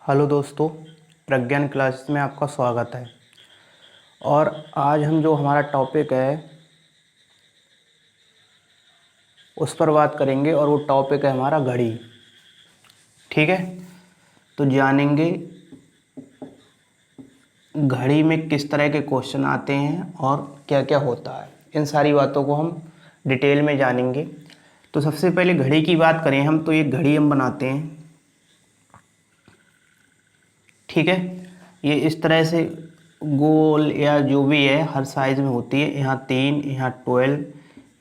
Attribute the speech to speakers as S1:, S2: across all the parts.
S1: Hello दोस्तों, प्रज्ञान classes में आपका स्वागत है। और आज हम जो हमारा टॉपिक है उस पर बात करेंगे और वो टॉपिक है हमारा घड़ी। ठीक है, तो जानेंगे घड़ी में किस तरह के क्वेश्चन आते हैं और क्या क्या होता है। इन सारी बातों को हम डिटेल में जानेंगे। तो सबसे पहले घड़ी की बात करें हम, तो ये घड़ी हम बनाते हैं। ठीक है, ये इस तरह से गोल या जो भी है हर साइज में होती है। यहाँ 3, यहाँ 12,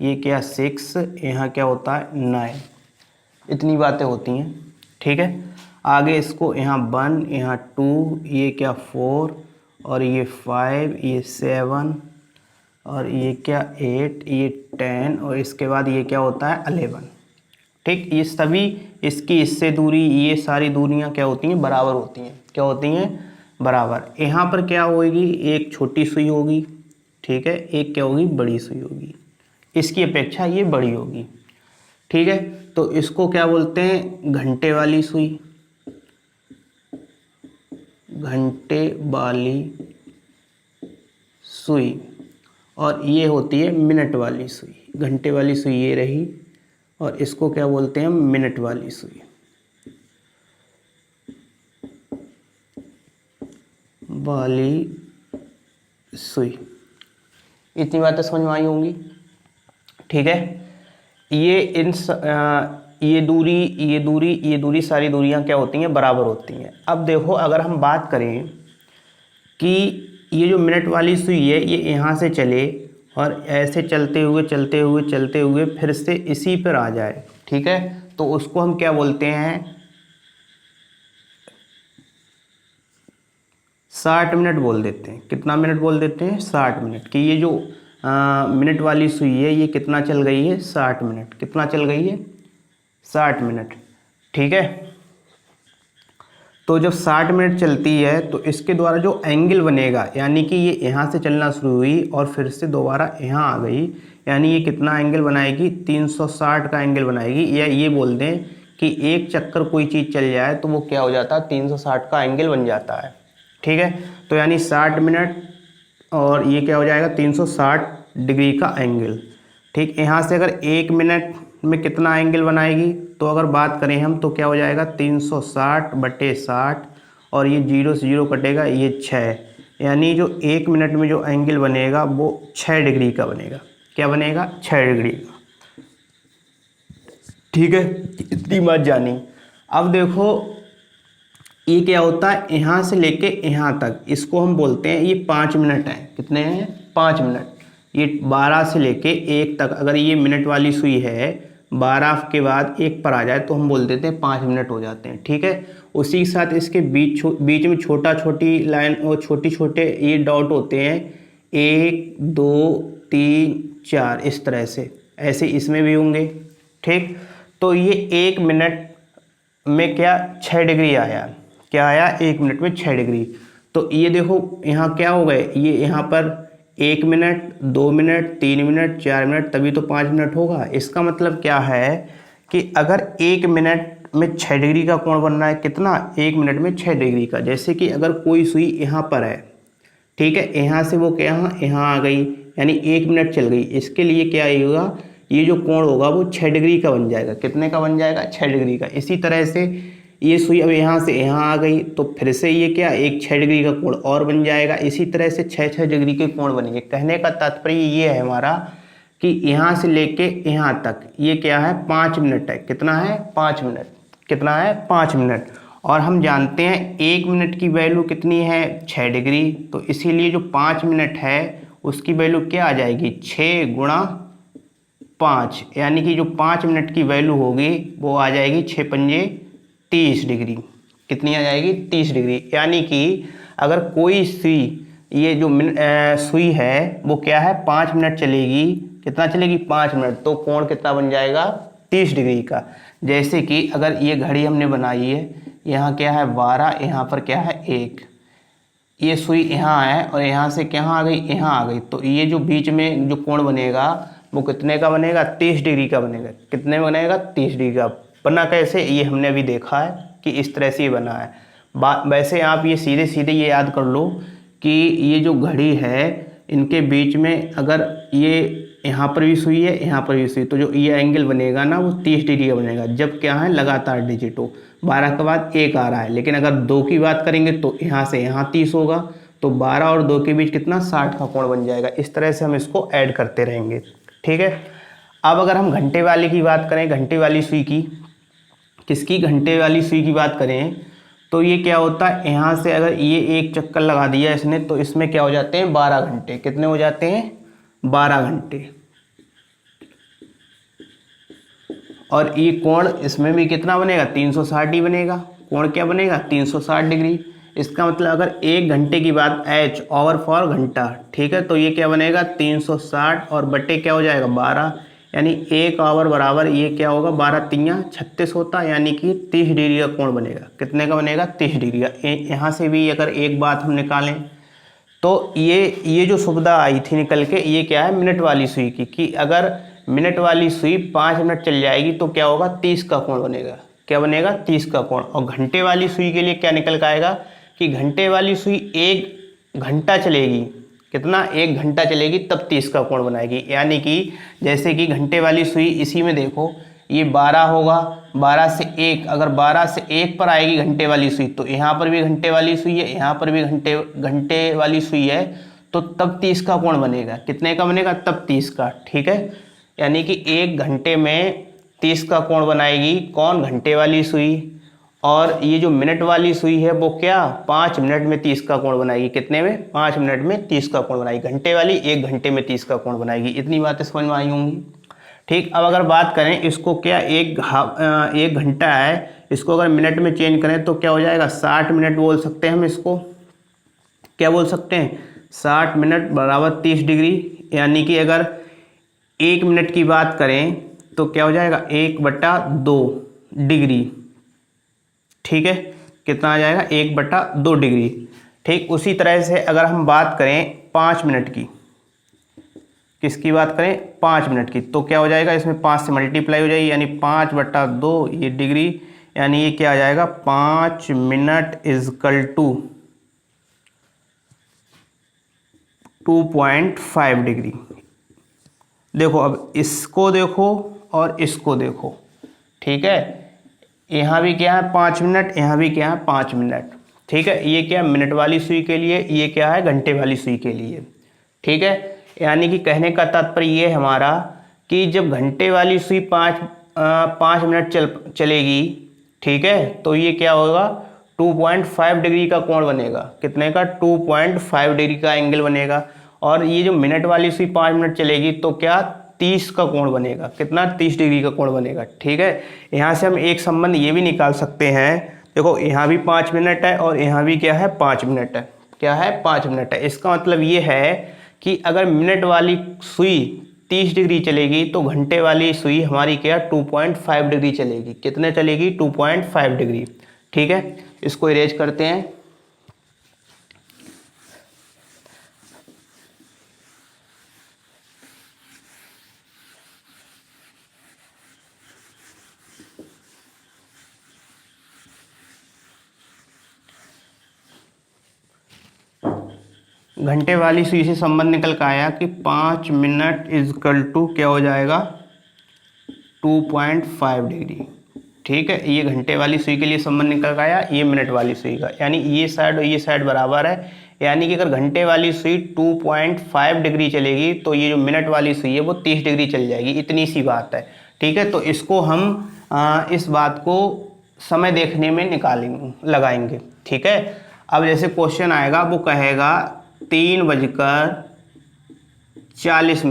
S1: ये क्या 6, यहाँ क्या होता है 9। इतनी बातें होती हैं। ठीक है, आगे इसको यहाँ 1, यहाँ 2, ये क्या 4, और ये 5, ये 7, और ये क्या 8, ये 10, और इसके बाद ये क्या होता है 11। ठीक, ये सभी इसकी इससे दूरी, ये सारी दूरियां क्या होती हैं बराबर होती हैं। क्या होती हैं बराबर। यहाँ पर क्या होगी, एक छोटी सुई होगी। ठीक है, एक क्या होगी बड़ी सुई होगी। इसकी अपेक्षा ये बड़ी होगी। ठीक है, तो इसको क्या बोलते हैं घंटे वाली सुई। घंटे वाली सुई। और ये होती है मिनट वाली सुई। घंटे वाली सुई ये रही, और इसको क्या बोलते हैं मिनट वाली सुई। वाली सुई। इतनी बातें समझ में आई होंगी। ठीक है, ये ये दूरी, ये दूरी, ये दूरी, सारी दूरियां क्या होती हैं बराबर होती हैं। अब देखो, अगर हम बात करें कि ये जो मिनट वाली सुई है ये यहाँ से चले और ऐसे चलते हुए चलते हुए चलते हुए फिर से इसी पर आ जाए। ठीक है, तो उसको हम क्या बोलते हैं 60 मिनट बोल देते हैं। कितना मिनट बोल देते हैं 60 मिनट। कि ये जो मिनट वाली सुई है ये कितना चल गई है 60 मिनट। कितना चल गई है 60 मिनट। ठीक है, तो जब 60 मिनट चलती है तो इसके द्वारा जो एंगल बनेगा, यानी कि ये यहाँ से चलना शुरू हुई और फिर से दोबारा यहाँ आ गई, यानी ये कितना एंगल बनाएगी 360 का एंगल बनाएगी। या ये बोल दें कि एक चक्कर कोई चीज़ चल जाए तो वो क्या हो जाता है 360 का एंगल बन जाता है। ठीक है, तो यानी 60 मिनट और ये क्या हो जाएगा 360 डिग्री का एंगल। ठीक, यहाँ से अगर 1 मिनट में कितना एंगल बनाएगी, तो अगर बात करें हम तो क्या हो जाएगा 360/60, और ये 0 से 0 कटेगा, ये 6। यानी जो 1 मिनट में जो एंगल बनेगा वो 6 डिग्री का बनेगा। क्या बनेगा 6 डिग्री का। ठीक है, इतनी बात जानी। अब देखो ये क्या होता है यहाँ से लेके यहाँ तक, इसको हम बोलते हैं ये 5 मिनट है। कितने हैं 5 मिनट। ये 12 से लेके 1 तक, अगर ये मिनट वाली सुई है 12 के बाद 1 पर आ जाए तो हम बोल देते हैं 5 मिनट हो जाते हैं। ठीक है, उसी के साथ इसके बीच में छोटा छोटी लाइन और छोटे छोटे ये डॉट होते हैं, 1 2 3 4 इस तरह से, ऐसे इसमें भी होंगे। ठीक, तो ये 1 मिनट में क्या 6 डिग्री आया। क्या आया 1 मिनट में 6 डिग्री। तो ये देखो यहाँ क्या हो गए, ये यहाँ पर 1 मिनट 2 मिनट 3 मिनट 4 मिनट, तभी तो 5 मिनट होगा। इसका मतलब क्या है कि अगर 1 मिनट में 6 डिग्री का कोण बन रहा है, कितना 1 मिनट में 6 डिग्री का। जैसे कि अगर कोई सुई यहाँ पर है, ठीक है, यहाँ से वो क्या यहाँ आ गई, यानी 1 मिनट चल गई। इसके लिए क्या होगा, ये जो कोण होगा वो 6 डिग्री का बन जाएगा। कितने का बन जाएगा 6 डिग्री का। इसी तरह से ये सुई अब यहाँ से यहाँ आ गई तो फिर से ये क्या एक 6 डिग्री का कोण और बन जाएगा। इसी तरह से 6 डिग्री के कोण बनेंगे। कहने का तात्पर्य ये है हमारा कि यहाँ से लेके यहाँ तक ये क्या है 5 मिनट है। कितना है 5 मिनट। कितना है 5 मिनट। और हम जानते हैं 1 मिनट की वैल्यू कितनी है 6 डिग्री। तो इसीलिए जो 5 मिनट है उसकी वैल्यू क्या आ जाएगी 6 गुणा 5, यानी कि जो 5 मिनट की वैल्यू होगी वो आ जाएगी 6 पंजे 30 डिग्री। कितनी आ जाएगी 30 डिग्री। यानी कि अगर कोई सुई, ये जो सुई है वो क्या है 5 मिनट चलेगी। कितना चलेगी 5 मिनट, तो कोण कितना बन जाएगा 30 डिग्री का। जैसे कि अगर ये घड़ी हमने बनाई है, यहाँ क्या है 12, यहाँ पर क्या है 1, ये सुई यहाँ है और यहाँ से क्या आ गई यहाँ आ गई, तो ये जो बीच में जो कोण बनेगा वो कितने का बनेगा 30 डिग्री का बनेगा। कितने बनेगा 30 डिग्री का। बना कैसे, ये हमने अभी देखा है कि इस तरह से ये बना है। वैसे आप ये सीधे सीधे ये याद कर लो कि ये जो घड़ी है इनके बीच में अगर ये यहाँ पर भी सुई है, यहाँ पर भी सुई, तो जो ये एंगल बनेगा ना वो 30 डिग्री का बनेगा। जब क्या है लगातार डिजिट हो, 12 के बाद 1 आ रहा है। लेकिन अगर 2 की बात करेंगे तो यहाँ से यहाँ 30 होगा, तो 12 और 2 के बीच कितना 60 का कोण बन जाएगा। इस तरह से हम इसको ऐड करते रहेंगे, ठीक है। अब अगर हम घंटे वाली की बात करें, घंटे वाली सुई की, किसकी, घंटे वाली सुई की बात करें, तो ये क्या होता है, यहाँ से अगर ये एक चक्कर लगा दिया इसने तो इसमें क्या हो जाते हैं 12 घंटे। कितने हो जाते हैं 12 घंटे। और ये कोण इसमें भी कितना बनेगा 360 ही बनेगा। कोण क्या बनेगा 360 डिग्री। इसका मतलब अगर 1 घंटे की बात H ओवर फॉर घंटा, ठीक है, तो ये क्या बनेगा 360 और बटे क्या हो जाएगा 12, यानी 1 आवर बराबर ये क्या होगा 12 तियाँ 36 होता है, यानी कि 30 डिग्री का कोण बनेगा। कितने का बनेगा 30 डिग्री का। यहाँ से भी अगर एक बात हम निकालें तो ये जो सुविधा आई थी निकल के, ये क्या है मिनट वाली सुई की, कि अगर मिनट वाली सुई 5 मिनट चल जाएगी तो क्या होगा 30 का कोण बनेगा। क्या बनेगा 30 का कोण। और घंटे वाली सुई के लिए क्या निकल के आएगा कि घंटे वाली सुई 1 घंटा चलेगी, कितना 1 घंटा चलेगी तब 30 का कोण बनाएगी। यानी कि जैसे कि घंटे वाली सुई इसी में देखो ये 12 होगा, 12 से 1, अगर 12 से 1 पर आएगी घंटे वाली सुई तो यहाँ पर भी घंटे वाली सुई है, यहाँ पर भी घंटे वाली सुई है, तो तब 30 का कोण बनेगा। कितने का बनेगा तब 30 का, ठीक है। यानी कि 1 घंटे में 30 का कोण बनाएगी कौन, घंटे वाली सुई। और ये जो मिनट वाली सुई है वो क्या 5 मिनट में 30 का कोण बनाएगी। कितने में 5 मिनट में 30 का कोण बनाएगी। घंटे वाली 1 घंटे में 30 का कोण बनाएगी। इतनी बातें समझ में आई होंगी, ठीक। अब अगर बात करें इसको, क्या 1 घंटा है, इसको अगर मिनट में चेंज करें तो क्या हो जाएगा 60 मिनट बोल सकते हैं हम इसको। क्या बोल सकते हैं 60 मिनट बराबर 30 डिग्री। यानी कि अगर 1 मिनट की बात करें तो क्या हो जाएगा 1/2 डिग्री, ठीक है। कितना आ जाएगा 1/2 डिग्री, ठीक। उसी तरह से अगर हम बात करें 5 मिनट की, किसकी बात करें 5 मिनट की, तो क्या हो जाएगा इसमें 5 से मल्टीप्लाई हो जाएगी, यानी 5/2 ये डिग्री, यानी ये क्या आ जाएगा 5 मिनट इजकल टू 2.5 डिग्री। देखो अब इसको देखो और इसको देखो, ठीक है। यहाँ भी क्या है 5 मिनट, यहाँ भी क्या है 5 मिनट, ठीक है। ये क्या है मिनट वाली सुई के लिए, ये क्या है घंटे वाली सुई के लिए, ठीक है। यानी कि कहने का तात्पर्य ये है हमारा कि जब घंटे वाली सुई 5 मिनट चलेगी, ठीक है, तो ये क्या होगा 2.5 डिग्री का कोण बनेगा। कितने का 2.5 डिग्री का एंगल बनेगा। और ये जो मिनट वाली सुई 5 मिनट चलेगी तो क्या 30 का कोण बनेगा। कितना 30 डिग्री का कोण बनेगा, ठीक है। यहाँ से हम एक संबंध ये भी निकाल सकते हैं, देखो यहाँ भी 5 मिनट है और यहाँ भी क्या है 5 मिनट है। क्या है 5 मिनट है। इसका मतलब ये है कि अगर मिनट वाली सुई 30 डिग्री चलेगी तो घंटे वाली सुई हमारी क्या 2.5 डिग्री चलेगी। कितने चलेगी 2.5 डिग्री, ठीक है। इसको इरेज करते हैं। घंटे वाली सुई से संबंध निकल कर आया कि 5 मिनट इजकल टू क्या हो जाएगा 2.5 डिग्री, ठीक है। ये घंटे वाली सुई के लिए संबंध निकल कर आया, ये मिनट वाली सुई का, यानी ये साइड और ये साइड बराबर है। यानी कि अगर घंटे वाली सुई 2.5 डिग्री चलेगी तो ये जो मिनट वाली सुई है वो 30 डिग्री चल जाएगी। इतनी सी बात है, ठीक है। तो इसको हम इस बात को समय देखने में लगाएंगे, ठीक है। अब जैसे क्वेश्चन आएगा वो कहेगा 3:40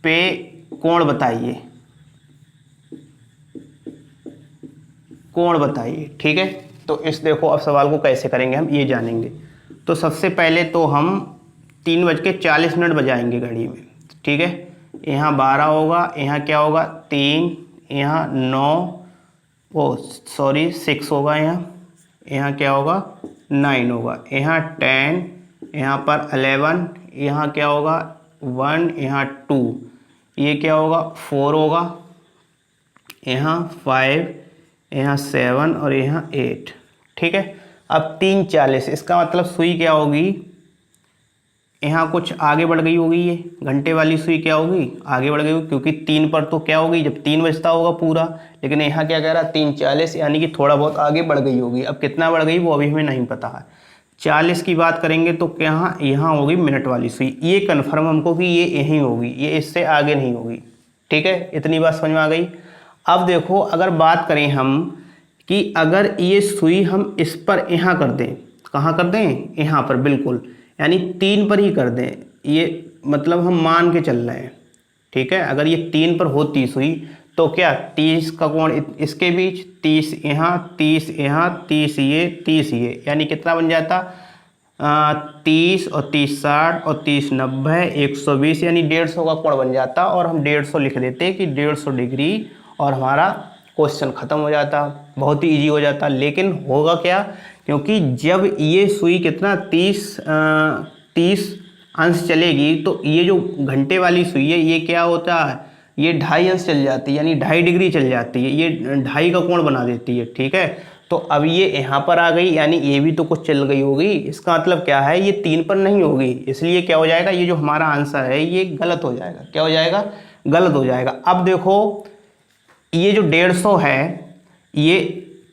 S1: पे कोण बताइए, कोण बताइए, ठीक है। तो इस देखो अब सवाल को कैसे करेंगे हम ये जानेंगे। तो सबसे पहले तो हम 3:40 बजाएंगे घड़ी में, ठीक है। यहाँ 12 होगा, यहाँ क्या होगा 3, यहाँ 6 होगा, यहाँ क्या होगा 9 होगा, यहाँ 10, यहाँ पर 11, यहाँ क्या होगा 1, यहाँ 2, ये क्या होगा 4 होगा, यहाँ 5, यहाँ 7 और यहाँ 8, ठीक है। अब 3:40, इसका मतलब सुई क्या होगी, यहाँ कुछ आगे बढ़ गई होगी, ये घंटे वाली सुई क्या होगी, आगे बढ़ गई होगी, क्योंकि 3 पर तो क्या होगी जब 3 बजता होगा पूरा, लेकिन यहाँ क्या कह रहा है 3:40, यानी कि थोड़ा बहुत आगे बढ़ गई होगी। अब कितना बढ़ गई वो अभी हमें नहीं पता है। 40 की बात करेंगे तो क्या यहाँ होगी मिनट वाली सुई, ये कन्फर्म हमको कि ये यहीं होगी, ये इससे आगे नहीं होगी, ठीक है। इतनी बात समझ में आ गई। अब देखो अगर बात करें हम कि अगर ये सुई हम इस पर यहाँ कर दें, कहाँ कर दें, यहाँ पर बिल्कुल, यानी 3 पर ही कर दें, ये मतलब हम मान के चल रहे हैं, ठीक है। अगर ये 3 पर होती सुई तो क्या 30 का कोण इसके बीच, 30 यहाँ, 30 यहाँ, 30 ये, 30 ये, यानी कितना बन जाता 30 और 30 60 और 30 90 120, यानी 150 का कोण बन जाता। और हम 150 लिख देते कि 150 डिग्री और हमारा क्वेश्चन ख़त्म हो जाता, बहुत ही ईजी हो जाता। लेकिन होगा क्या, क्योंकि जब ये सुई कितना 30 अंश चलेगी तो ये जो घंटे वाली सुई है ये क्या होता है, ये 2.5 अंश चल जाती है, यानी 2.5 डिग्री चल जाती है, ये 2.5 का कोण बना देती है, ठीक है। तो अब ये यहाँ पर आ गई, यानी ये भी तो कुछ चल गई होगी, इसका मतलब क्या है ये 3 पर नहीं होगी, इसलिए क्या हो जाएगा, ये जो हमारा आंसर है ये गलत हो जाएगा। क्या हो जाएगा, गलत हो जाएगा। अब देखो ये जो 150 है ये,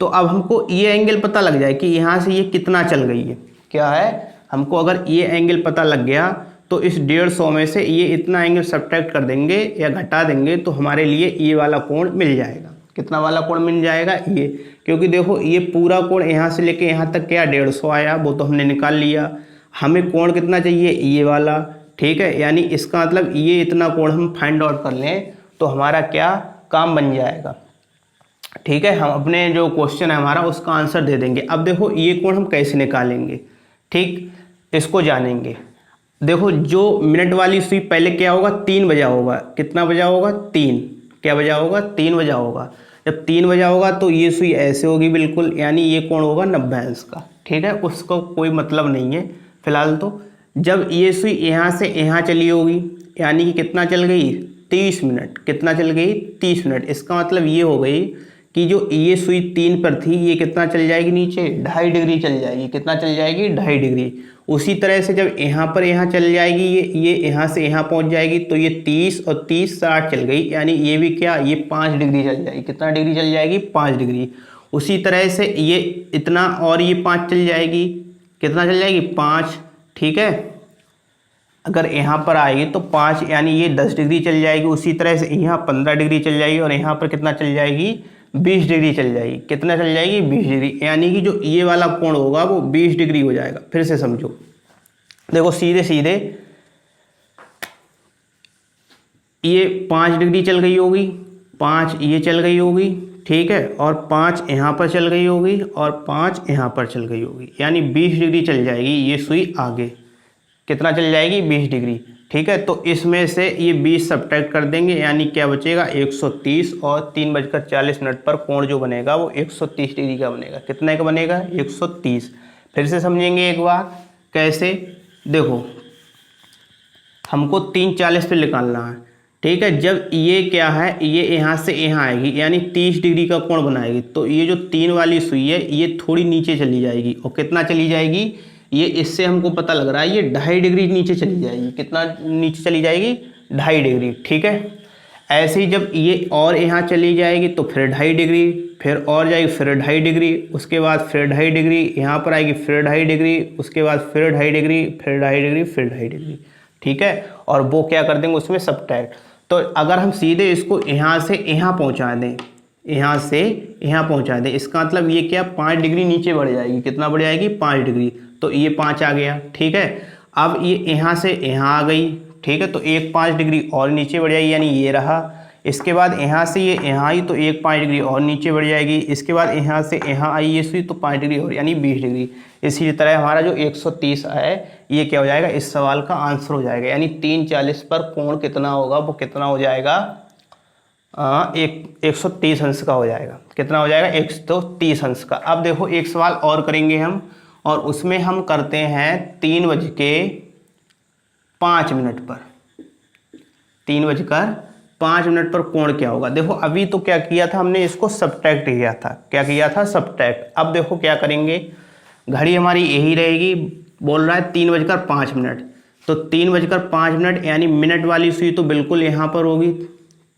S1: तो अब हमको ये एंगल पता लग जाए कि यहाँ से ये कितना चल गई है, क्या है, हमको अगर ये एंगल पता लग गया तो इस 150 में से ये इतना एंगल सब्ट्रैक्ट कर देंगे या घटा देंगे तो हमारे लिए ये वाला कोण मिल जाएगा। कितना वाला कोण मिल जाएगा, ये, क्योंकि देखो ये पूरा कोण यहाँ से लेके यहाँ तक क्या 150 आया, वो तो हमने निकाल लिया। हमें कोण कितना चाहिए, ये वाला, ठीक है। यानी इसका मतलब ये इतना कोण हम फाइंड आउट कर लें तो हमारा क्या काम बन जाएगा, ठीक है। हम अपने जो क्वेश्चन है हमारा उसका आंसर दे देंगे। अब देखो ये कोण हम कैसे निकालेंगे, ठीक, इसको जानेंगे। देखो जो मिनट वाली सुई पहले क्या होगा, 3 बजा होगा, कितना बजा होगा, 3, क्या बजा होगा, 3 बजा होगा। जब 3 बजा होगा तो ये सुई ऐसे होगी बिल्कुल, यानी ये कोण होगा 90 अंश का, ठीक है। उसको कोई मतलब नहीं है फिलहाल तो। जब ये सुई यहाँ से यहाँ चली होगी, यानी कि कितना चल गई, 30 मिनट, कितना चल गई, 30 मिनट। इसका मतलब ये हो गई कि जो ये सुई 3 पर थी ये कितना चल जाएगी नीचे, 2.5 डिग्री चल जाएगी, कितना चल जाएगी, 2.5 डिग्री। उसी तरह से जब यहाँ पर यहाँ चल जाएगी, ये यहाँ से यहाँ पहुँच जाएगी तो ये 30 और 30 60 चल गई, यानी ये भी क्या, ये 5 डिग्री चल जाएगी, कितना डिग्री चल जाएगी, 5 डिग्री। उसी तरह से ये इतना और ये 5 चल जाएगी, कितना चल जाएगी, 5, ठीक है। अगर यहाँ पर आएगी तो 5, यानी ये 10 डिग्री चल जाएगी। उसी तरह से यहाँ 15 डिग्री चल जाएगी और यहाँ पर कितना चल जाएगी, 20 डिग्री चल जाएगी, कितना चल जाएगी, 20 डिग्री, यानी कि जो ये वाला कोण होगा वो 20 डिग्री हो जाएगा। फिर से समझो, देखो सीधे सीधे ये 5 डिग्री चल गई होगी, 5 ये चल गई होगी, ठीक है, और 5 यहाँ पर चल गई होगी और 5 यहाँ पर चल गई होगी, यानी 20 डिग्री चल जाएगी ये सुई आगे, कितना चल जाएगी, 20 डिग्री, ठीक है। तो इसमें से ये 20 सब्ट्रैक्ट कर देंगे, यानी क्या बचेगा, 130, और 3:40 पर कोण जो बनेगा वो 130 डिग्री का बनेगा। कितने का बनेगा, 130। फिर से समझेंगे एक बार, कैसे, देखो हमको 3:40 पे निकालना है, ठीक है। जब ये क्या है, ये यहाँ से यहाँ आएगी, यानी 30 डिग्री का कोण बनाएगी, तो ये जो 3 वाली सुई है ये थोड़ी नीचे चली जाएगी, और कितना चली जाएगी, ये इससे हमको पता लग रहा है ये 2.5 डिग्री नीचे चली जाएगी, कितना नीचे चली जाएगी, 2.5 डिग्री, ठीक है। ऐसे ही जब ये और यहाँ चली जाएगी तो फिर 2.5 डिग्री, फिर और जाएगी, फिर 2.5 डिग्री, उसके बाद फिर 2.5 डिग्री, यहाँ पर आएगी, फिर 2.5 डिग्री, उसके बाद फिर 2.5 डिग्री, फिर 2.5 डिग्री, फिर 2.5 डिग्री, ठीक है। और वो क्या कर देंगे उसमें सब्ट्रैक्ट। तो अगर हम सीधे इसको यहाँ से यहाँ पहुँचा दें, यहाँ से यहाँ पहुँचा दें, इसका मतलब ये क्या, 5 डिग्री नीचे बढ़ जाएगी, कितना बढ़ जाएगी, 5 डिग्री। तो ये 5 आ गया, ठीक है। अब ये यहाँ से यहाँ आ गई, ठीक है, तो एक 5 डिग्री और नीचे बढ़ जाएगी, यानी ये रहा। इसके बाद यहाँ से ये यहाँ आई तो एक 5 डिग्री और नीचे बढ़ जाएगी। इसके बाद यहाँ से यहाँ आई ये सुई तो 5 डिग्री और, यानी 20 डिग्री। इसी तरह हमारा जो 130 है ये क्या हो जाएगा, इस सवाल का आंसर हो जाएगा। यानी 3:40 पर कोण कितना होगा, वो कितना हो जाएगा, 130 अंश का हो जाएगा। कितना हो जाएगा, 130 अंश का। अब देखो एक सवाल और करेंगे हम, और उसमें हम करते हैं 3:05 पर, 3:05 5 मिनट पर कोण क्या होगा। देखो अभी तो क्या किया था हमने, इसको सब्ट्रैक्ट किया था। क्या किया था? सब्ट्रैक्ट। अब देखो क्या करेंगे, घड़ी हमारी यही रहेगी, बोल रहा है 3:05, तो 3:05 यानी मिनट वाली सुई तो बिल्कुल यहाँ पर होगी,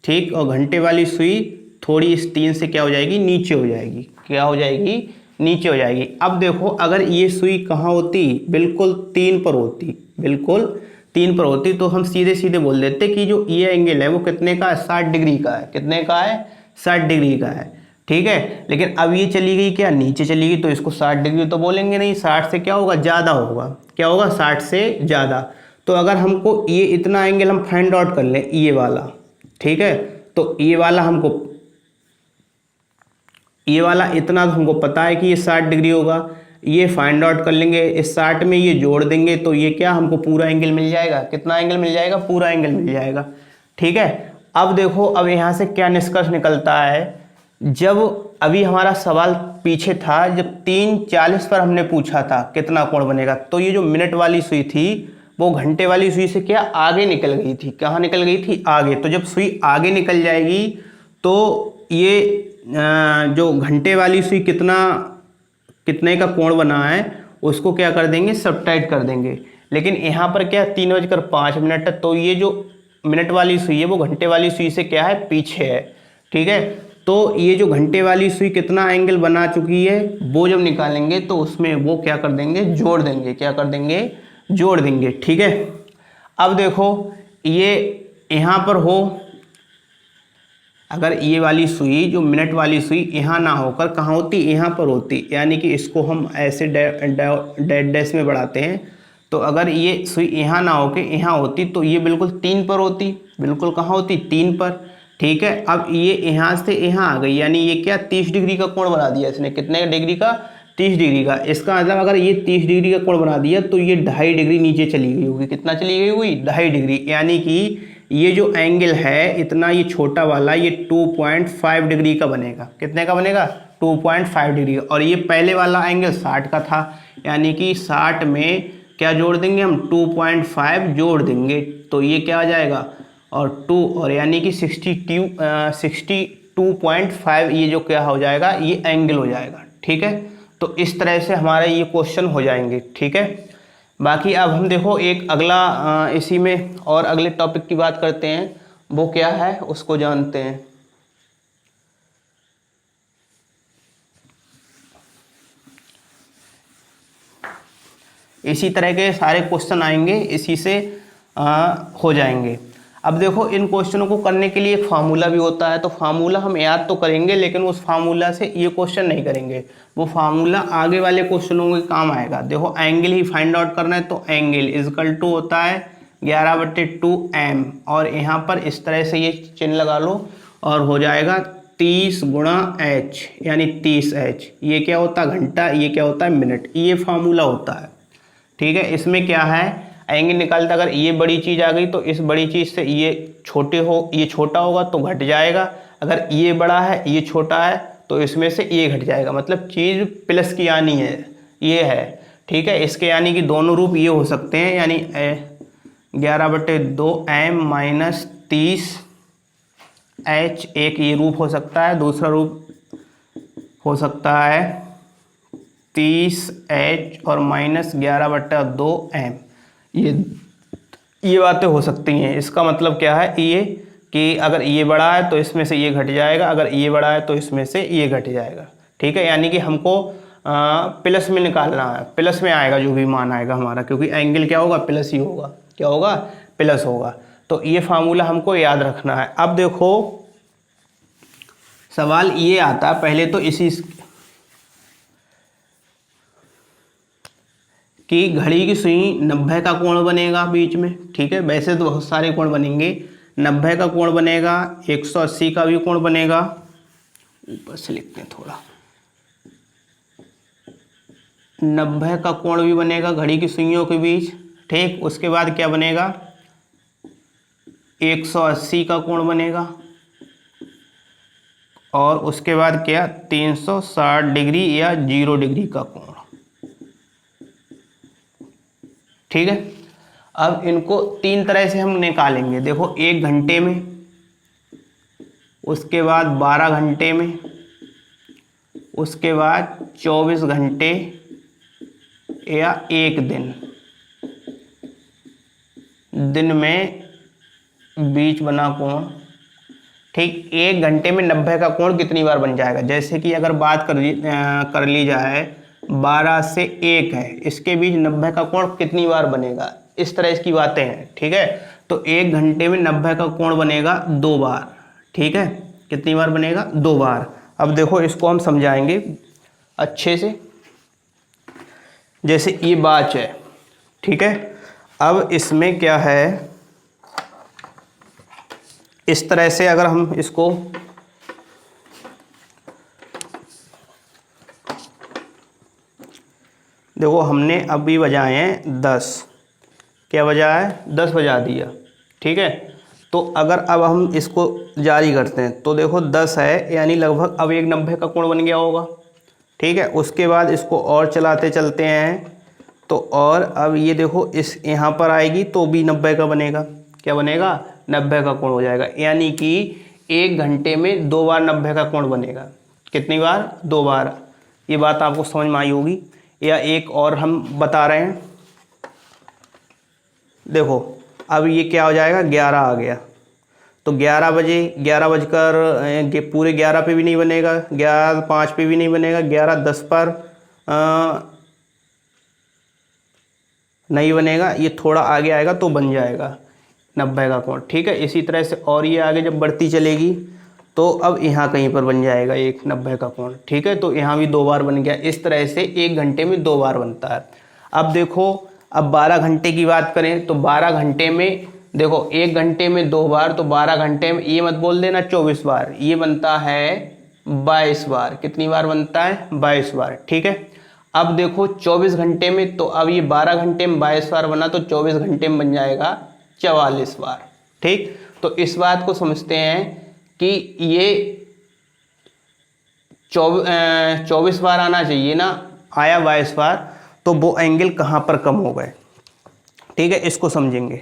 S1: ठीक, और घंटे वाली सुई थोड़ी इस 3 से क्या हो जाएगी, नीचे हो जाएगी। क्या हो जाएगी? नीचे हो जाएगी। अब देखो अगर ये सुई कहाँ होती, बिल्कुल 3 पर होती, बिल्कुल 3 पर होती, तो हम सीधे सीधे बोल देते कि जो ये एंगल है वो कितने का है, 60 डिग्री का है। कितने का है? 60 डिग्री का है, ठीक है। लेकिन अब ये चली गई क्या, नीचे चली गई, तो इसको 60 डिग्री तो बोलेंगे नहीं, 60 से क्या होगा, ज़्यादा होगा। क्या होगा? 60 से ज़्यादा। तो अगर हमको ये इतना एंगल हम फाइंड आउट कर लें, ये वाला, ठीक है, तो ये वाला इतना तो हमको पता है कि ये 60 डिग्री होगा, ये फाइंड आउट कर लेंगे, इस 60 में ये जोड़ देंगे तो ये क्या, हमको पूरा एंगल मिल जाएगा। कितना एंगल मिल जाएगा? पूरा एंगल मिल जाएगा, ठीक है। अब देखो अब यहाँ से क्या निष्कर्ष निकलता है, जब अभी हमारा सवाल पीछे था, जब 3:40 पर हमने पूछा था कितना कोण बनेगा, तो ये जो मिनट वाली सुई थी वो घंटे वाली सुई से क्या, आगे निकल गई थी। कहाँ निकल गई थी? आगे। तो जब सुई आगे निकल जाएगी तो ये जो घंटे वाली सुई कितने का कोण बना है उसको क्या कर देंगे, सब्ट्रैक्ट कर देंगे। लेकिन यहाँ पर क्या 3:05 है, तो ये जो मिनट वाली सुई है वो घंटे वाली सुई से क्या है, पीछे है, ठीक है। तो ये जो घंटे वाली सुई कितना एंगल बना चुकी है वो जब निकालेंगे तो उसमें वो क्या कर देंगे, जोड़ देंगे। क्या कर देंगे? जोड़ देंगे, ठीक है। अब देखो ये यहाँ पर हो, अगर ये वाली सुई जो मिनट वाली सुई यहाँ ना होकर कहाँ होती, यहाँ पर होती, यानी कि इसको हम ऐसे डैश डैश में बढ़ाते हैं, तो अगर ये सुई यहाँ ना होके यहाँ होती तो ये बिल्कुल 3 पर होती। बिल्कुल कहाँ होती? 3 पर, ठीक है। अब ये यहाँ से यहाँ आ गई, यानी ये क्या 30 डिग्री का कोण बना दिया इसने। कितने डिग्री का? 30 डिग्री का। इसका मतलब अगर ये 30 डिग्री का कोण बना दिया तो ये 2.5 डिग्री नीचे चली गई होगी। कितना चली गई होगी? 2.5 डिग्री। यानी कि ये जो एंगल है इतना, ये छोटा वाला, ये 2.5 डिग्री का बनेगा। कितने का बनेगा? 2.5 डिग्री। और ये पहले वाला एंगल 60 का था, यानी कि 60 में क्या जोड़ देंगे हम, 2.5 जोड़ देंगे, तो ये क्या आ जाएगा, और 2, और यानी कि 62.5 ये जो क्या हो जाएगा, ये एंगल हो जाएगा, ठीक है। तो इस तरह से हमारे ये क्वेश्चन हो जाएंगे, ठीक है। बाकी अब हम देखो एक अगला इसी में और अगले टॉपिक की बात करते हैं, वो क्या है उसको जानते हैं। इसी तरह के सारे क्वेश्चन आएंगे, इसी से हो जाएंगे। अब देखो इन क्वेश्चनों को करने के लिए एक फार्मूला भी होता है, तो फार्मूला हम याद तो करेंगे लेकिन उस फार्मूला से ये क्वेश्चन नहीं करेंगे, वो फार्मूला आगे वाले क्वेश्चनों के काम आएगा। देखो एंगल ही फाइंड आउट करना है, तो एंगल इजकल टू होता है 11/2m, और यहाँ पर इस तरह से ये चिन्ह लगा लो और हो जाएगा 30 × h, यानी 30h। ये क्या होता है? घंटा। ये क्या होता है? मिनट। ये फार्मूला होता है, ठीक है। इसमें क्या है, एंगल निकालते अगर ये बड़ी चीज़ आ गई तो इस बड़ी चीज़ से ये ये छोटा होगा तो घट जाएगा। अगर ये बड़ा है, ये छोटा है, तो इसमें से ये घट जाएगा। मतलब चीज़ प्लस की आनी है, ये है, ठीक है। इसके यानी कि दोनों रूप ये हो सकते हैं, यानी 11/2m माइनस 30h, एक ये रूप हो सकता है। दूसरा रूप हो सकता है 30h और माइनस 11/2m। ये बातें हो सकती हैं। इसका मतलब क्या है, ये कि अगर ये बड़ा है तो इसमें से ये घट जाएगा, अगर ये बड़ा है तो इसमें से ये घट जाएगा, ठीक है। यानी कि हमको प्लस में निकालना है, प्लस में आएगा जो भी मान आएगा हमारा, क्योंकि एंगल क्या होगा, प्लस ही होगा। क्या होगा? प्लस होगा। तो ये फार्मूला हमको याद रखना है। अब देखो सवाल ये आता है, पहले तो इसी कि घड़ी की सुई 90 का कोण बनेगा बीच में, ठीक है। वैसे तो बहुत सारे कोण बनेंगे, 90 का कोण बनेगा, 180 का भी कोण बनेगा। ऊपर से लिखते हैं थोड़ा, 90 का कोण भी बनेगा घड़ी की सुइयों के बीच, ठीक। उसके बाद क्या बनेगा, 180 का कोण बनेगा, और उसके बाद क्या 360 डिग्री या 0 डिग्री का कोण, ठीक है। अब इनको 3 तरह से हम निकालेंगे। देखो 1 घंटे में, उसके बाद 12 घंटे में, उसके बाद 24 घंटे या एक दिन, दिन में बीच बना कोण। ठीक, 1 घंटे में 90 का कोण कितनी बार बन जाएगा? जैसे कि अगर बात कर ली जाए 12 से 1 है, इसके बीच 90 का कोण कितनी बार बनेगा, इस तरह इसकी बातें हैं। ठीक है, तो 1 घंटे में 90 का कोण बनेगा 2 बार। ठीक है, कितनी बार बनेगा? 2 बार। अब देखो इसको हम समझाएंगे अच्छे से। जैसे ये बाच है, ठीक है, अब इसमें क्या है, इस तरह से अगर हम इसको देखो, हमने अभी बजाए हैं 10, क्या बजा है? 10 बजा दिया। ठीक है, तो अगर अब हम इसको जारी करते हैं तो देखो 10 है, यानी लगभग अब एक 90 का कोण बन गया होगा। ठीक है, उसके बाद इसको और चलाते चलते हैं तो और अब ये देखो इस यहाँ पर आएगी तो भी 90 का बनेगा। क्या बनेगा? 90 का कोण हो जाएगा, यानी कि 1 घंटे में 2 बार 90 का कोण बनेगा। कितनी बार? 2 बार। ये बात आपको समझ में आई होगी। या एक और हम बता रहे हैं, देखो अब ये क्या हो जाएगा, 11 आ गया तो 11 बजे, 11 बजकर पूरे 11 पे भी नहीं बनेगा, 11:05 पे भी नहीं बनेगा, 11:10 पर नहीं बनेगा, ये थोड़ा आगे आएगा तो बन जाएगा 90 का कोण। ठीक है, इसी तरह से और ये आगे जब बढ़ती चलेगी तो अब यहाँ कहीं पर बन जाएगा एक 90 का कोण। ठीक है, तो यहाँ भी 2 बार बन गया। इस तरह से 1 घंटे में 2 बार बनता है। अब देखो, अब 12 घंटे की बात करें तो 12 घंटे में देखो 1 घंटे में 2 बार, तो 12 घंटे में ये मत बोल देना 24 बार, ये बनता है 22 बार। कितनी बार बनता है? 22 बार। ठीक है, अब देखो 24 घंटे में, तो अब ये 12 घंटे में 22 बार बना तो 24 घंटे में बन जाएगा 44 बार। ठीक, तो इस बात को समझते हैं कि ये 24 बार आना चाहिए ना, आया 22 बार, तो वो एंगल कहाँ पर कम हो गए। ठीक है, इसको समझेंगे।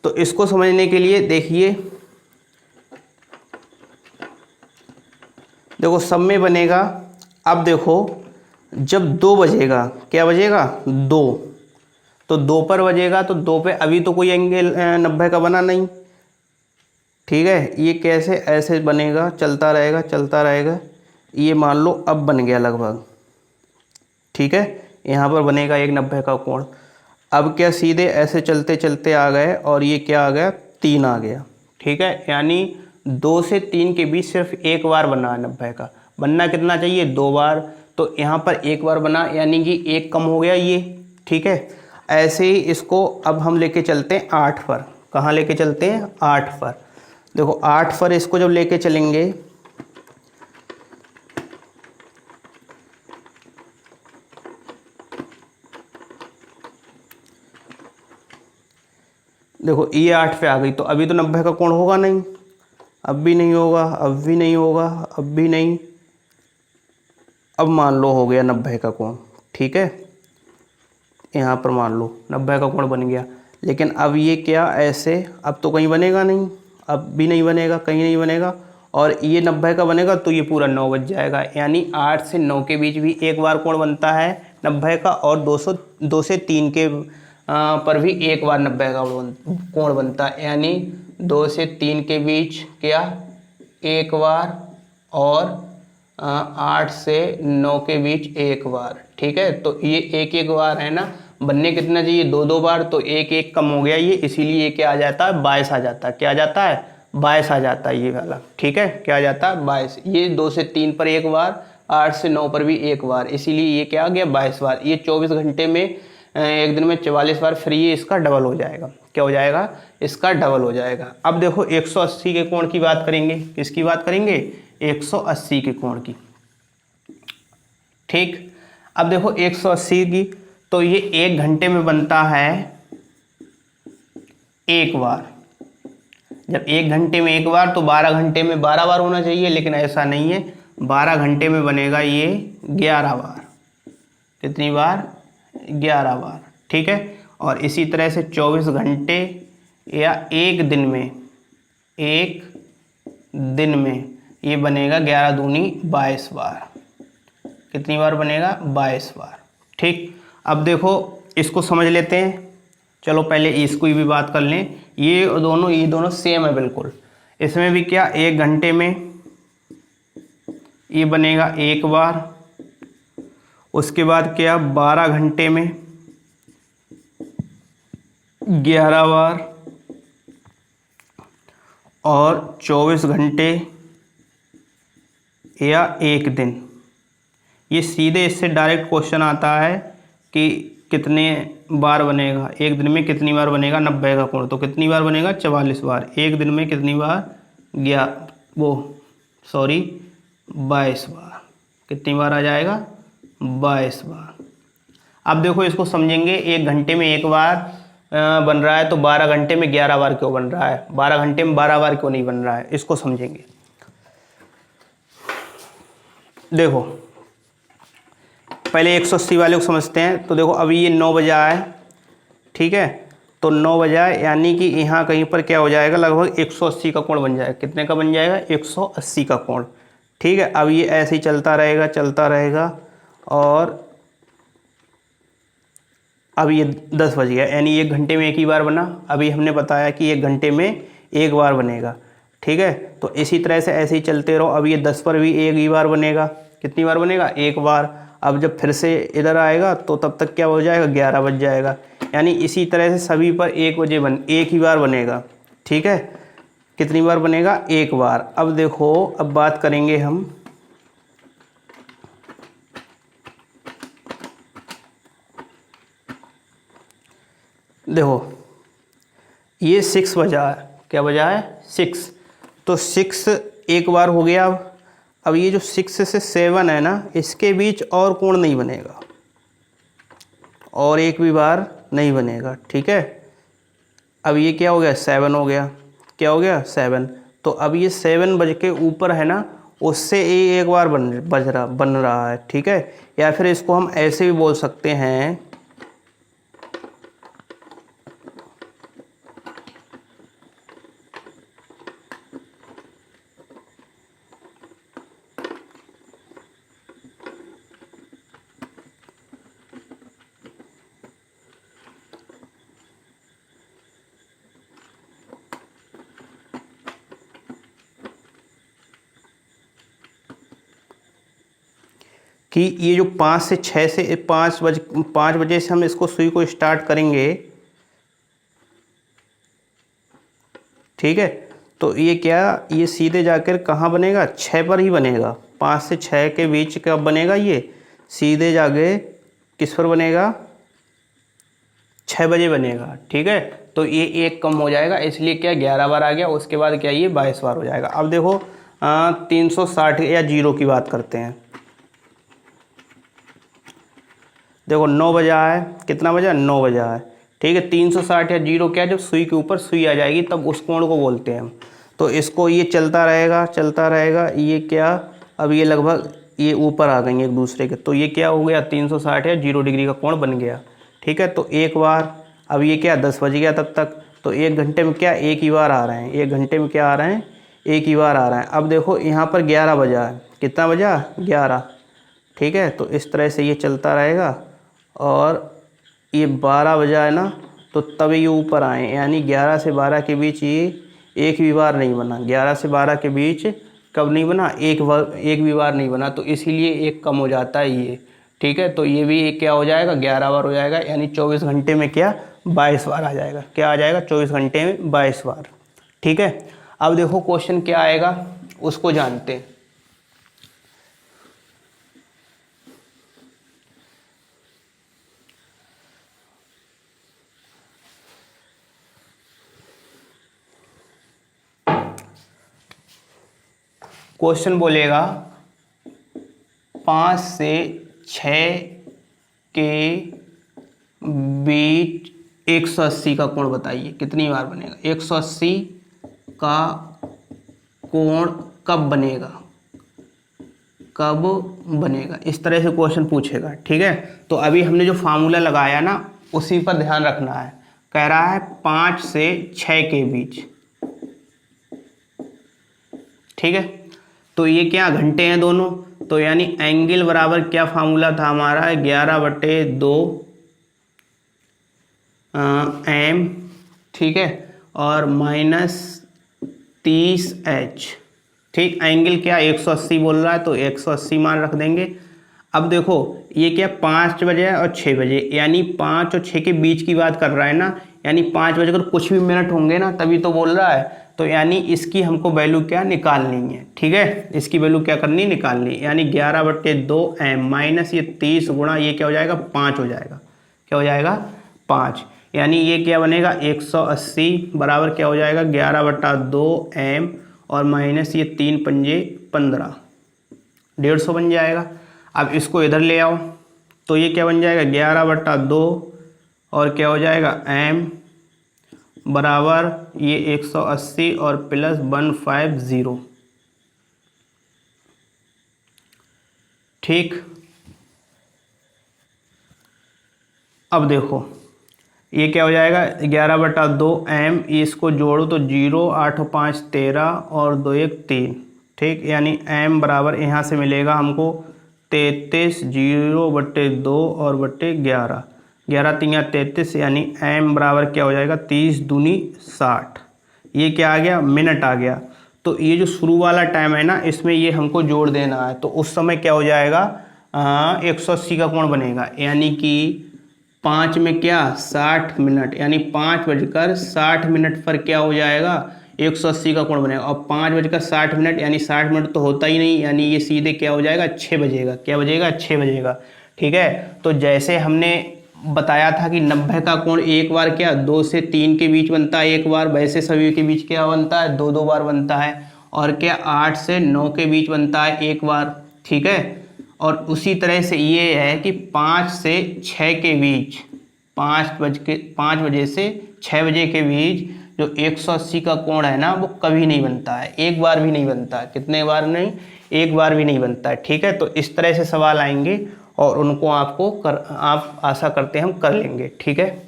S1: तो इसको समझने के लिए देखिए, देखो सब में बनेगा। अब देखो जब 2 बजेगा, क्या बजेगा? 2, तो 2 पर बजेगा तो 2 पे अभी तो कोई एंगल 90 का बना नहीं। ठीक है, ये कैसे? ऐसे बनेगा, चलता रहेगा चलता रहेगा, ये मान लो अब बन गया लगभग। ठीक है, यहाँ पर बनेगा एक 90 का कोण। अब क्या, सीधे ऐसे चलते चलते आ गए और ये क्या आ गया? 3 आ गया। ठीक है, यानी 2 से 3 के बीच सिर्फ एक बार बना है 90 का। बनना कितना चाहिए? 2 बार। तो यहाँ पर एक बार बना, यानी कि एक कम हो गया ये। ठीक है, ऐसे ही इसको अब हम लेके चलते हैं 8 पर। कहाँ लेके चलते हैं? 8 पर। देखो 8 पर इसको जब लेके चलेंगे, देखो ये 8 पे आ गई तो अभी तो 90 का कोण होगा नहीं, अब भी नहीं होगा, अब भी नहीं होगा, अब भी नहीं, अब मान लो हो गया 90 का कोण। ठीक है, यहाँ पर मान लो 90 का कोण बन गया। लेकिन अब ये क्या, ऐसे अब तो कहीं बनेगा नहीं, अब भी नहीं बनेगा, कहीं नहीं बनेगा, और ये 90 का बनेगा तो ये पूरा 9 बज जाएगा। यानी 8 से 9 के बीच भी एक बार कोण बनता है 90 का, और 2 से 3 के पर भी एक बार 90 का कोण बनता है। यानी 2 से 3 के बीच क्या, एक बार, और 8 से 9 के बीच एक बार। ठीक है, तो ये एक एक बार है ना, बनने कितना चाहिए? 2 बार, तो एक एक कम हो गया ये, इसीलिए ये क्या आ जाता है? 22 आ जाता है। क्या आ जाता है? 22 आ जाता है ये वाला। ठीक है, क्या आ जाता है? 22। ये 2 से 3 पर एक बार, 8 से 9 पर भी एक बार, इसीलिए ये क्या आ गया? 22 बार। ये 24 घंटे में एक दिन में 44 बार, फिर ये इसका डबल हो जाएगा। क्या हो जाएगा? इसका डबल हो जाएगा। अब देखो 180 के कोण की बात करेंगे। किसकी बात करेंगे? 180 के कोण की। ठीक, अब देखो 180 की, तो ये 1 घंटे में बनता है एक बार। जब 1 घंटे में एक बार, तो 12 घंटे में 12 बार होना चाहिए, लेकिन ऐसा नहीं है। 12 घंटे में बनेगा ये 11 बार। कितनी बार? 11 बार। ठीक है, और इसी तरह से 24 घंटे या एक दिन में ये बनेगा 11 दूनी 22 बार। कितनी बार बनेगा? 22 बार। ठीक, अब देखो इसको समझ लेते हैं। चलो पहले इसको भी बात कर लें। ये दोनों सेम है बिल्कुल। इसमें भी क्या, 1 घंटे में ये बनेगा 1 बार, उसके बाद क्या 12 घंटे में 11 बार, और 24 घंटे या 1 दिन। ये सीधे इससे डायरेक्ट क्वेश्चन आता है कि कितने बार बनेगा, एक दिन में कितनी बार बनेगा 90 का कोण। तो कितनी बार बनेगा? 44 बार। एक दिन में कितनी बार? 22 बार। कितनी बार आ जाएगा? 22 बार। अब देखो इसको समझेंगे। 1 घंटे में 1 बार बन रहा है, तो 12 घंटे में 11 बार क्यों बन रहा है? 12 घंटे में 12 बार क्यों नहीं बन रहा है? इसको समझेंगे। देखो पहले 180 वाले को समझते हैं। तो देखो अभी ये 9 बजे है, ठीक है। तो 9 बजे यानी कि यहाँ कहीं पर क्या हो जाएगा, लगभग 180 का कोण बन जाएगा। कितने का बन जाएगा? 180 का कोण। ठीक है, अब ये ऐसे ही चलता रहेगा और अब ये 10 बज गया, यानी 1 घंटे में 1 ही बार बना। अभी हमने बताया कि 1 घंटे में 1 बार बनेगा। ठीक है, तो इसी तरह से ऐसे ही चलते रहो। अब ये 10 पर भी 1 ही बार बनेगा। कितनी बार बनेगा? 1 बार। अब जब फिर से इधर आएगा तो तब तक क्या हो जाएगा? 11 बज जाएगा। यानी इसी तरह से सभी पर 1 ही बार बनेगा। ठीक है, कितनी बार बनेगा? 1 बार। अब देखो, अब बात करेंगे हम देखो ये 6 बजा है। क्या बजा है? 6। तो 6 1 बार हो गया। अब ये जो 6 से 7 है ना, इसके बीच और कोण नहीं बनेगा, और एक भी बार नहीं बनेगा। ठीक है, अब ये क्या हो गया? 7 हो गया। क्या हो गया? 7। तो अब ये 7 बज के ऊपर है ना, उससे ये 1 बार बन रहा है। ठीक है, या फिर इसको हम ऐसे भी बोल सकते हैं कि ये जो 5 से 6 से 5 बजे से हम इसको सुई को स्टार्ट करेंगे। ठीक है, तो ये क्या, ये सीधे जाकर कहाँ बनेगा? 6 पर ही बनेगा। 5 से 6 के बीच कब बनेगा? ये सीधे जाके किस पर बनेगा? 6 बजे बनेगा। ठीक है, तो ये 1 कम हो जाएगा, इसलिए क्या 11 बार आ गया। उसके बाद क्या ये 22 बार हो जाएगा। अब देखो 360 या 0 की बात करते हैं। देखो 9 बजा है। कितना बजा? 9 बजा है। ठीक है, 360 या 0 क्या, जब सुई के ऊपर सुई आ जाएगी तब उस कोण को बोलते हैं हम। तो इसको ये चलता रहेगा। ये क्या, अब ये लगभग ये ऊपर आ गई एक दूसरे के, तो ये क्या हो गया? 360 या 0 डिग्री का कोण बन गया। ठीक है, तो 1 बार। अब ये क्या 10 बज गया तब तक। तो 1 घंटे में क्या 1 ही बार आ रहे हैं? 1 घंटे में क्या आ रहे हैं? 1 ही बार आ रहे हैं। अब देखो यहाँ पर 11 बजा है। कितना बजा? 11। ठीक है, तो इस तरह से ये चलता रहेगा, और ये 12 बजा है ना, तो तब ये ऊपर आए, यानी 11 से 12 के बीच ये 1 भी बार नहीं बना। 11 से 12 के बीच कब नहीं बना? 1 भी बार नहीं बना, तो इसीलिए 1 कम हो जाता है ये। ठीक है, तो ये भी क्या हो जाएगा? 11 बार हो जाएगा, यानी 24 घंटे में क्या 22 बार आ जाएगा। क्या आ जाएगा? 24 घंटे में 22 बार। ठीक है, अब देखो क्वेश्चन क्या आएगा उसको जानते हैं। क्वेश्चन बोलेगा 5 से 6 के बीच 180 का कोण बताइए। कितनी बार बनेगा? 180 का कोण कब बनेगा? इस तरह से क्वेश्चन पूछेगा। ठीक है, तो अभी हमने जो फार्मूला लगाया ना, उसी पर ध्यान रखना है। कह रहा है 5 से 6 के बीच। ठीक है, तो ये क्या घंटे हैं दोनों, तो यानी एंगल बराबर क्या फार्मूला था हमारा, 11/2 एम, ठीक है, और -30H, ठीक। एंगल क्या 180 बोल रहा है तो 180 मान रख देंगे। अब देखो ये क्या 5 बजे और 6 बजे, यानी 5 और 6 के बीच की बात कर रहा है ना, यानी 5 बजे अगर कुछ भी मिनट होंगे ना तभी तो बोल रहा है, तो यानी इसकी हमको वैल्यू क्या निकालनी है, ठीक है, इसकी वैल्यू क्या करनी, निकालनी, यानी 11/2 एम माइनस ये 30 गुणा ये क्या हो जाएगा 5 हो जाएगा, क्या हो जाएगा 5, यानी ये क्या बनेगा 180 बराबर क्या हो जाएगा 11/2 एम और माइनस ये 3 पंजे 15, 150 बन जाएगा। अब इसको इधर ले आओ तो ये क्या बन जाएगा 11/2 और क्या हो जाएगा एम बराबर ये 180 और प्लस 150, ठीक। अब देखो ये क्या हो जाएगा 11/2 एम, इसको जोड़ो तो 0, 8 और 5 13 और 2 1 3, ठीक, यानी एम बराबर यहाँ से मिलेगा हमको 33, 0/2 और बट्टे 11, 11 3 33, यानी एम बराबर क्या हो जाएगा 30 दूनी 60, ये क्या आ गया मिनट आ गया। तो ये जो शुरू वाला टाइम है ना इसमें ये हमको जोड़ देना है, तो उस समय क्या हो जाएगा 180 का कोण बनेगा, यानी कि 5 में क्या 60 मिनट, यानी 5:60 पर क्या हो जाएगा 180 का कोण बनेगा, और 5:60 यानी 60 मिनट तो होता ही नहीं, यानी ये सीधे क्या हो जाएगा 6 बजेगा, क्या बजेगा 6 बजेगा, ठीक है। तो जैसे हमने बताया था कि 90 का कोण एक बार क्या 2 से 3 के बीच बनता है एक बार, वैसे सभी के बीच क्या बनता है 2 2 बार बनता है, और क्या 8 से 9 के बीच बनता है एक बार, ठीक है। और उसी तरह से ये है कि 5 से 6 के बीच, 5 बजे से 6 बजे के बीच जो 180 का कोण है ना वो कभी नहीं बनता है, एक बार भी नहीं बनता है, कितने बार नहीं, एक बार भी नहीं बनता है, ठीक है। तो इस तरह से सवाल आएंगे और उनको आप आशा करते हैं हम कर लेंगे, ठीक है।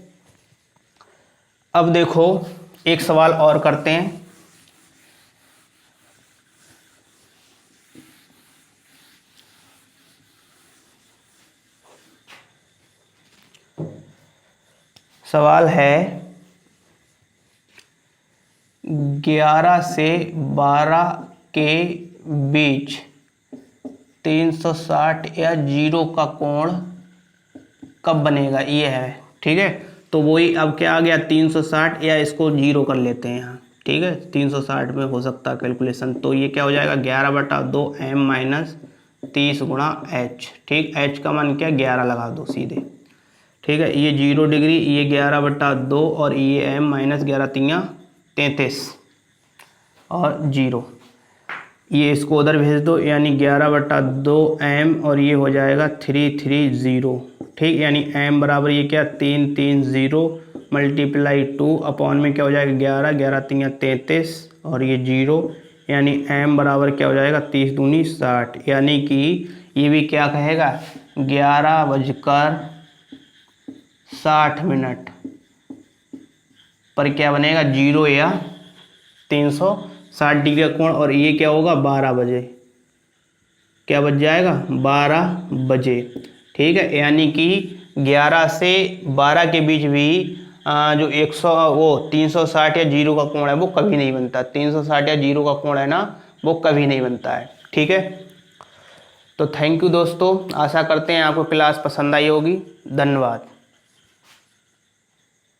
S1: अब देखो एक सवाल और करते हैं। सवाल है 11 से 12 के बीच 360 या 0 का कोण कब बनेगा, ये है, ठीक है। तो वही अब क्या आ गया 360, या इसको 0 कर लेते हैं यहाँ, ठीक है, 360 में हो सकता है कैलकुलेशन, तो ये क्या हो जाएगा 11/2 एम माइनस 30 गुणा एच, ठीक, एच का मान क्या 11 लगा दो सीधे, ठीक है, ये 0 डिग्री, ये 11/2 और ये एम माइनस 11 3 33 और 0, ये इसको उधर भेज दो, यानी 11/2 एम और ये हो जाएगा 330, ठीक, यानी एम बराबर ये क्या 330 मल्टीप्लाई 2 अपॉन में क्या हो जाएगा 11, 11 3 33 और ये 0, यानी एम बराबर क्या हो जाएगा 30 दूनी 60, यानी कि ये भी क्या कहेगा 11:60 पर क्या बनेगा 0 या 360 डिग्री का कोण, और ये क्या होगा 12 बजे, क्या बज जाएगा 12 बजे, ठीक है। यानी कि 11 से 12 के बीच भी जो 360 या 0 का कोण है वो कभी नहीं बनता, 360 या 0 का कोण है ना वो कभी नहीं बनता है, ठीक है। तो थैंक यू दोस्तों, आशा करते हैं आपको क्लास पसंद आई होगी, धन्यवाद।